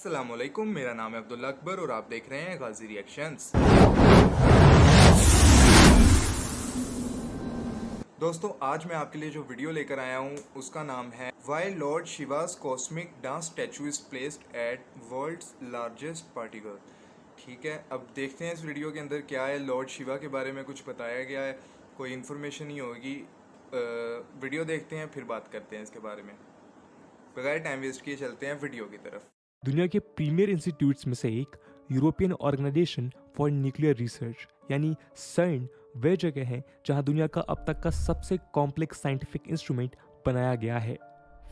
अस्सलामुअलैकुम, मेरा नाम है अब्दुल्ला अकबर और आप देख रहे हैं गाजी रिएक्शंस। दोस्तों, आज मैं आपके लिए जो वीडियो लेकर आया हूँ उसका नाम है why lord Shiva's cosmic dance statue is placed at world's largest particle. ठीक है, अब देखते हैं इस वीडियो के अंदर क्या है। लॉर्ड शिवा के बारे में कुछ बताया गया है, कोई इन्फॉर्मेशन ही होगी। वीडियो देखते हैं फिर बात करते हैं इसके बारे में। बगैर टाइम वेस्ट किए चलते हैं वीडियो की तरफ। दुनिया के प्रीमियर इंस्टीट्यूट्स में से एक European organisation for nuclear research यानी सर्न वह जगह है जहां दुनिया का अब तक का सबसे कॉम्प्लेक्स साइंटिफिक इंस्ट्रूमेंट बनाया गया है।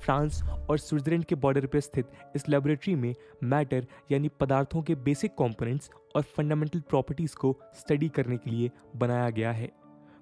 फ्रांस और स्विट्जरलैंड के बॉर्डर पर स्थित इस लेबोरेटरी में मैटर यानी पदार्थों के बेसिक कंपोनेंट्स और फंडामेंटल प्रॉपर्टीज को स्टडी करने के लिए बनाया गया है।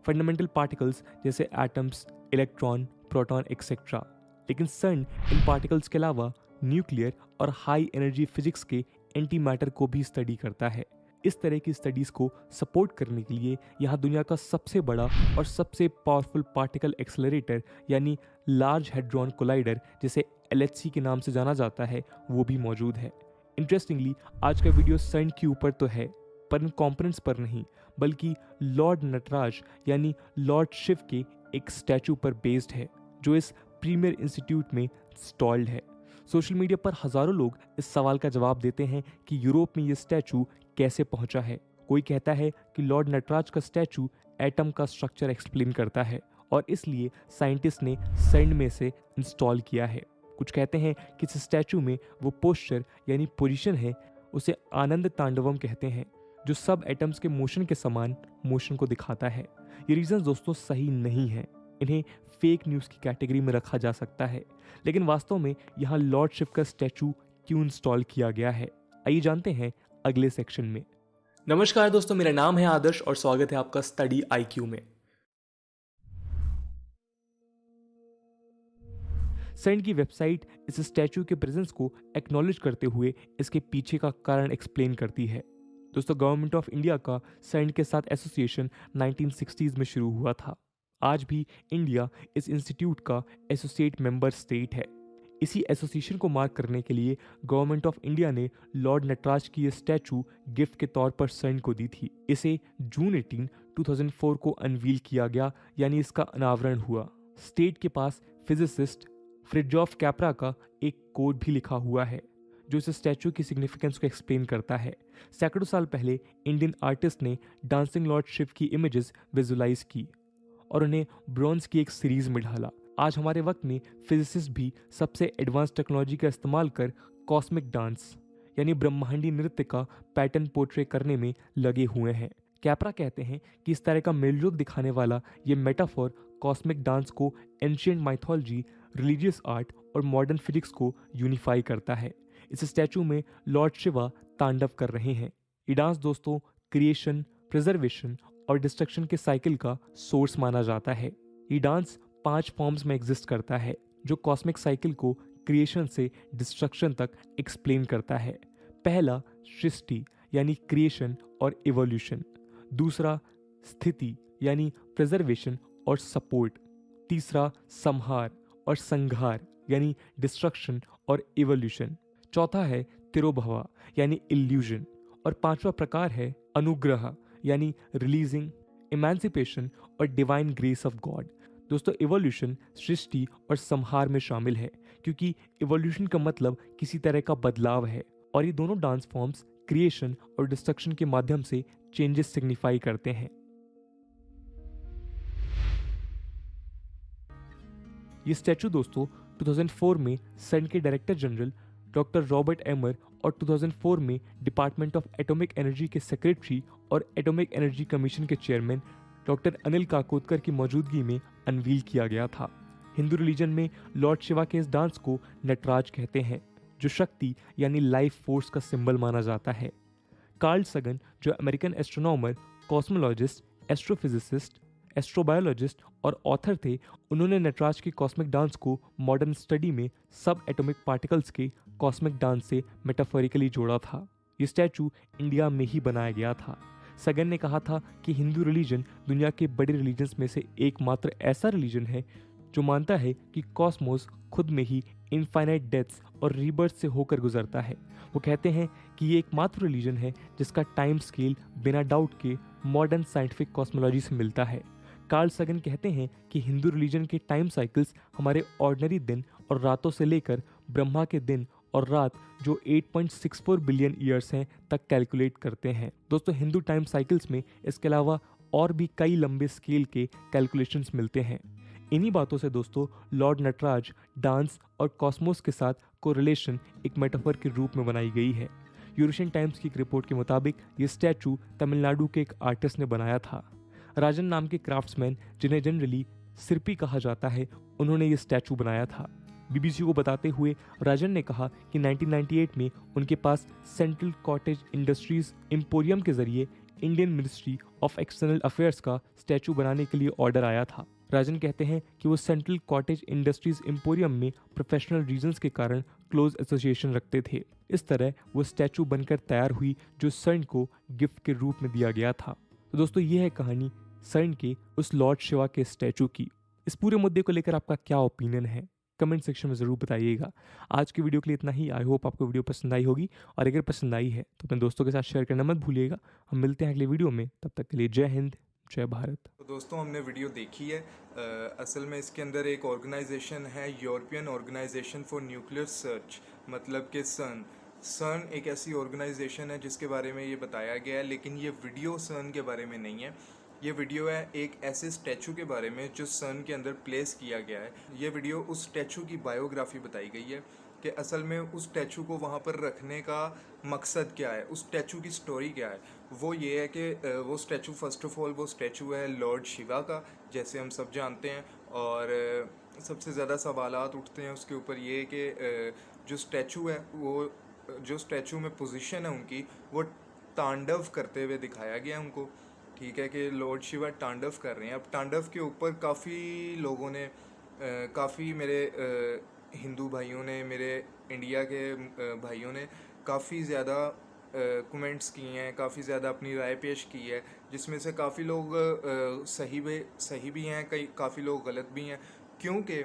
फंडामेंटल पार्टिकल्स जैसे एटम्स, इलेक्ट्रॉन, प्रोटॉन एक्सेट्रा। लेकिन सर्न इन पार्टिकल्स के अलावा न्यूक्लियर और हाई एनर्जी फिजिक्स के एंटी मैटर को भी स्टडी करता है। इस तरह की स्टडीज को सपोर्ट करने के लिए यहाँ दुनिया का सबसे बड़ा और सबसे पावरफुल पार्टिकल एक्सेलरेटर यानी लार्ज हेड्रॉन कोलाइडर, जिसे LHC के नाम से जाना जाता है, वो भी मौजूद है। इंटरेस्टिंगली आज का वीडियो सर्न के ऊपर तो है, पर इन कॉम्पोनेंट्स पर नहीं, बल्कि लॉर्ड नटराज यानी लॉर्ड शिव के एक स्टैचू पर बेस्ड है, जो इस प्रीमियर इंस्टीट्यूट में इंस्टॉल्ड है। सोशल मीडिया पर हजारों लोग इस सवाल का जवाब देते हैं कि यूरोप में ये स्टैचू कैसे पहुंचा है। कोई कहता है कि लॉर्ड नटराज का स्टैचू एटम का स्ट्रक्चर एक्सप्लेन करता है और इसलिए साइंटिस्ट ने सर्न में से इंस्टॉल किया है। कुछ कहते हैं कि इस स्टैचू में वो पोस्चर यानी पोजीशन है, उसे आनंद तांडवम कहते हैं, जो सब एटम्स के मोशन के समान मोशन को दिखाता है। ये रीजन दोस्तों सही नहीं है, इन्हें फेक न्यूज़ की कैटेगरी में रखा जा सकता है। लेकिन वास्तव में यहाँ लॉर्ड शिव का स्टैचू क्यों इंस्टॉल किया गया है, आइए जानते हैं अगले सेक्शन में। नमस्कार दोस्तों, मेरा नाम है आदर्श और स्वागत है आपका स्टडी IQ में। सर्न की वेबसाइट इस स्टैचू के प्रेजेंस को एक्नॉलेज करते हुए इसके पीछे का कारण एक्सप्लेन करती है। दोस्तों, गवर्नमेंट ऑफ इंडिया का सर्न के साथ एसोसिएशन 1960s में शुरू हुआ था। आज भी इंडिया इस इंस्टीट्यूट का एसोसिएट मेंबर स्टेट है। इसी एसोसिएशन को मार्क करने के लिए गवर्नमेंट ऑफ इंडिया ने लॉर्ड नटराज की ये स्टैचू गिफ्ट के तौर पर सर्न को दी थी। इसे जून 18, 2004 को अनवील किया गया, यानी इसका अनावरण हुआ। स्टेट के पास फिजिसिस्ट फ्रिड्जॉफ कैप्रा का एक कोड भी लिखा हुआ है, जो इस स्टैचू की सिग्निफिकेंस को एक्सप्लेन करता है। सैकड़ों साल पहले इंडियन आर्टिस्ट ने डांसिंग लॉर्ड शिव की इमेजेस विजुलाइज की और उन्हें ब्रॉन्ज की एक सीरीज में ढाला। आज हमारे वक्त में फिजिसिस्ट भी सबसे एडवांस टेक्नोलॉजी का इस्तेमाल कर कॉस्मिक डांस यानी ब्रह्मांडी नृत्य का पैटर्न पोर्ट्रे करने में लगे हुए हैं। कैप्रा कहते हैं कि इस तरह का मेलजोल दिखाने वाला ये मेटाफोर कॉस्मिक डांस को एंशिएंट माइथोलॉजी, रिलीजियस आर्ट और मॉडर्न फिजिक्स को यूनिफाई करता है। इस स्टैचू में लॉर्ड शिवा तांडव कर रहे हैं। ये डांस दोस्तों क्रिएशन, प्रिजर्वेशन और डिस्ट्रक्शन के साइकिल का सोर्स माना जाता है। ये डांस 5 फॉर्म्स में एग्जिस्ट करता है, जो कॉस्मिक साइकिल को क्रिएशन से डिस्ट्रक्शन तक एक्सप्लेन करता है। पहला सृष्टि यानी क्रिएशन और इवोल्यूशन, दूसरा स्थिति यानी प्रिजर्वेशन और सपोर्ट, तीसरा संहार और संघार यानी डिस्ट्रक्शन और इवोल्यूशन, चौथा है तिरोभवा यानी इल्यूजन और पांचवा प्रकार है अनुग्रह यानी रिलीजिंग, इमेंसिपेशन और डिवाइन ग्रेस ऑफ गॉड। दोस्तों, इवोल्यूशन सृष्टि और संहार में शामिल है, क्योंकि इवोल्यूशन का मतलब किसी तरह का बदलाव है और ये दोनों डांस फॉर्म्स क्रिएशन और डिस्ट्रक्शन के माध्यम से चेंजेस सिग्निफाई करते हैं। ये स्टैचू दोस्तों 2004 में सर्न के डायरेक्टर जनरल डॉक्टर रॉबर्ट एमर और 2004 में डिपार्टमेंट ऑफ एटॉमिक एनर्जी के सेक्रेटरी और एटॉमिक एनर्जी कमीशन के चेयरमैन डॉक्टर अनिल काकोदकर की मौजूदगी में अनवील किया गया था। हिंदू रिलीजन में लॉर्ड शिवा के इस डांस को नटराज कहते हैं, जो शक्ति यानी लाइफ फोर्स का सिंबल माना जाता है। कार्ल सगन, जो American astronomer, cosmologist, astrophysicist, astrobiologist और ऑथर थे, उन्होंने नटराज के कॉस्मिक डांस को मॉडर्न स्टडी में सब एटॉमिक पार्टिकल्स के कॉस्मिक डांस से मेटाफोरिकली जोड़ा था। ये स्टैचू इंडिया में ही बनाया गया था। सगन ने कहा था कि हिंदू रिलीजन दुनिया के बड़े रिलीजन्स में से एकमात्र ऐसा रिलीजन है जो मानता है कि कॉस्मोस खुद में ही इनफाइनाइट डेथ्स और रीबर्थ से होकर गुजरता है। वो कहते हैं कि ये एकमात्र रिलीजन है जिसका टाइम स्केल बिना डाउट के मॉडर्न साइंटिफिक कॉस्मोलॉजी से मिलता है। कार्ल सगन कहते हैं कि हिंदू रिलीजन के टाइम साइकिल्स हमारे ऑर्डिनरी दिन और रातों से लेकर ब्रह्मा के दिन और रात जो 8.64 बिलियन ईयर्स हैं तक कैलकुलेट करते हैं। दोस्तों, हिंदू टाइम साइकिल्स में इसके अलावा और भी कई लंबे स्केल के कैलकुलेशंस मिलते हैं। इन्हीं बातों से दोस्तों लॉर्ड नटराज डांस और कॉस्मोस के साथ कोरिलेशन एक मेटाफर के रूप में बनाई गई है। यूरोशियन टाइम्स की एक रिपोर्ट के मुताबिक ये स्टैचू तमिलनाडु के एक आर्टिस्ट ने बनाया था। राजन नाम के क्राफ्ट्समैन, जिन्हें जनरली सिरपी कहा जाता है, उन्होंने ये स्टैचू बनाया था। बीबीसी को बताते हुए राजन ने कहा कि 1998 में उनके पास सेंट्रल कॉटेज इंडस्ट्रीज एम्पोरियम के जरिए Indian ministry of external affairs का स्टैचू बनाने के लिए ऑर्डर आया था। राजन कहते हैं कि वो सेंट्रल कॉटेज इंडस्ट्रीज एम्पोरियम में प्रोफेशनल रीजंस के कारण क्लोज एसोसिएशन रखते थे। इस तरह वो स्टैचू बनकर तैयार हुई जो सन को गिफ्ट के रूप में दिया गया था। तो दोस्तों, ये है कहानी सन के उस लॉर्ड शिवा के स्टैचू की। इस पूरे मुद्दे को लेकर आपका क्या ओपिनियन है, कमेंट सेक्शन में ज़रूर बताइएगा। आज की वीडियो के लिए इतना ही। आई होप आपको वीडियो पसंद आई होगी, और अगर पसंद आई है तो अपने दोस्तों के साथ शेयर करना मत भूलिएगा। हम मिलते हैं अगले वीडियो में, तब तक के लिए जय हिंद, जय भारत। तो दोस्तों, हमने वीडियो देखी है। असल में इसके अंदर एक ऑर्गेनाइजेशन है, European organisation for nuclear search, मतलब कि सन एक ऐसी ऑर्गेनाइजेशन है जिसके बारे में ये बताया गया है, लेकिन ये वीडियो सन के बारे में नहीं है। ये वीडियो है एक ऐसे स्टैचू के बारे में जो सन के अंदर प्लेस किया गया है। ये वीडियो उस स्टैचू की बायोग्राफी बताई गई है कि असल में उस स्टैचू को वहाँ पर रखने का मकसद क्या है, उस स्टैचू की स्टोरी क्या है। वो ये है कि वो स्टैचू, फर्स्ट ऑफ ऑल वो स्टैचू है लॉर्ड शिवा का, जैसे हम सब जानते हैं। और सबसे ज़्यादा सवालात उठते हैं उसके ऊपर ये कि जो स्टैचू है, वो जो स्टैचू में पोजीशन है उनकी, वो तांडव करते हुए दिखाया गया है उनको। ठीक है कि लॉर्ड शिवा तांडव कर रहे हैं। अब तांडव के ऊपर काफ़ी लोगों ने, काफ़ी मेरे हिंदू भाइयों ने, मेरे इंडिया के भाइयों ने काफ़ी ज़्यादा कमेंट्स किए हैं, काफ़ी ज़्यादा अपनी राय पेश की है, जिसमें से काफ़ी लोग सही भी हैं, काफ़ी लोग गलत भी हैं। क्योंकि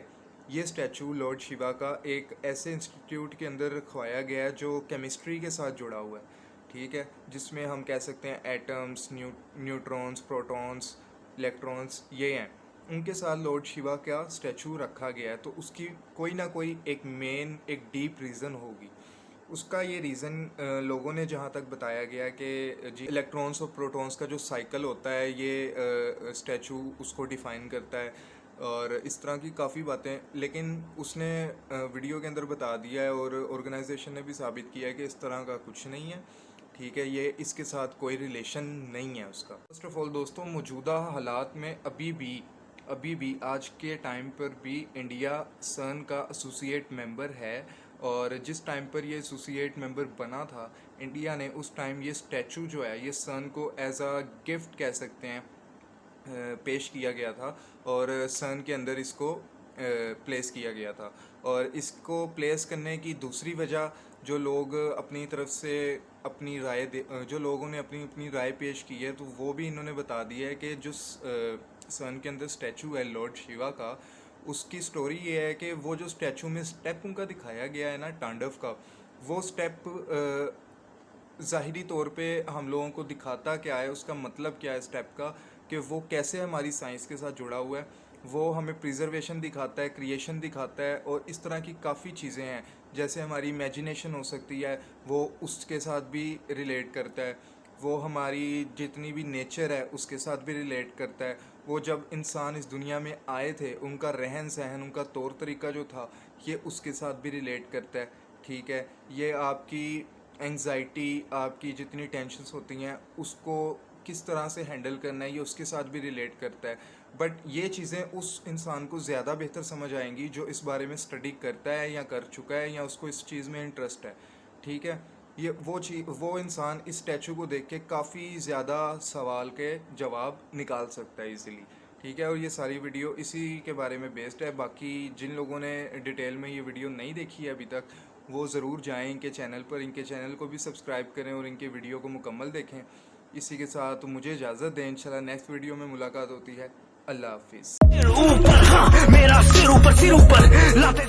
ये स्टैचू लॉर्ड शिवा का एक ऐसे इंस्टीट्यूट के अंदर रखवाया गया है जो केमिस्ट्री के साथ जुड़ा हुआ है। ठीक है, जिसमें हम कह सकते हैं एटम्स, न्यूट्रॉन्स, प्रोटॉन्स, इलेक्ट्रॉन्स, ये हैं, उनके साथ लॉर्ड शिवा का स्टैचू रखा गया है। तो उसकी कोई ना कोई एक डीप रीज़न होगी। उसका ये रीज़न लोगों ने जहाँ तक बताया गया कि जी इलेक्ट्रॉन्स और प्रोटॉन्स का जो साइकिल होता है, ये स्टैचू उसको डिफ़ाइन करता है, और इस तरह की काफ़ी बातें। लेकिन उसने वीडियो के अंदर बता दिया है, और ऑर्गेनाइजेशन ने भी साबित किया है कि इस तरह का कुछ नहीं है। ठीक है, ये इसके साथ कोई रिलेशन नहीं है उसका। फर्स्ट ऑफ ऑल दोस्तों, मौजूदा हालात में अभी भी आज के टाइम पर भी इंडिया सन का एसोसिएट मेंबर है, और जिस टाइम पर ये एसोसिएट मेंबर बना था, इंडिया ने उस टाइम ये स्टैचू जो है, ये सन को एज अ गिफ्ट कह सकते हैं पेश किया गया था, और सन के अंदर इसको प्लेस किया गया था। और इसको प्लेस करने की दूसरी वजह, जो लोग अपनी तरफ से अपनी राय जो लोगों ने अपनी राय पेश की है, तो वो भी इन्होंने बता दिया है कि जो सन के अंदर स्टैचू है लॉर्ड शिवा का, उसकी स्टोरी ये है कि वो जो स्टैचू में स्टेप उनका दिखाया गया है ना, तांडव का, वो स्टेप ज़ाहिरी तौर पे हम लोगों को दिखाता क्या है, उसका मतलब क्या है स्टेप का, कि वो कैसे हमारी साइंस के साथ जुड़ा हुआ है। वो हमें प्रिजर्वेशन दिखाता है, क्रिएशन दिखाता है, और इस तरह की काफ़ी चीज़ें हैं। जैसे हमारी इमेजिनेशन हो सकती है, वो उसके साथ भी रिलेट करता है। वो हमारी जितनी भी नेचर है उसके साथ भी रिलेट करता है। वो जब इंसान इस दुनिया में आए थे, उनका रहन सहन, उनका तौर तरीका जो था, ये उसके साथ भी रिलेट करता है। ठीक है, ये आपकी एंग्जाइटी, आपकी जितनी टेंशन्स होती हैं, उसको किस तरह से हैंडल करना है, ये उसके साथ भी रिलेट करता है। बट ये चीज़ें उस इंसान को ज़्यादा बेहतर समझ आएंगी जो इस बारे में स्टडी करता है या कर चुका है, या उसको इस चीज़ में इंटरेस्ट है। ठीक है, ये वो इंसान इस स्टैचू को देख के काफ़ी ज़्यादा सवाल के जवाब निकाल सकता है इजीली। ठीक है, और ये सारी वीडियो इसी के बारे में बेस्ड है। बाकी जिन लोगों ने डिटेल में ये वीडियो नहीं देखी है अभी तक, वो ज़रूर जाएं इनके चैनल पर, इनके चैनल को भी सब्सक्राइब करें और इनके वीडियो को मुकम्मल देखें। इसी के साथ मुझे इजाज़त दें, इंशाल्लाह नेक्स्ट वीडियो में मुलाकात होती है। अल्लाह हाफिज़। हाँ मेरा सिर ऊपर लाते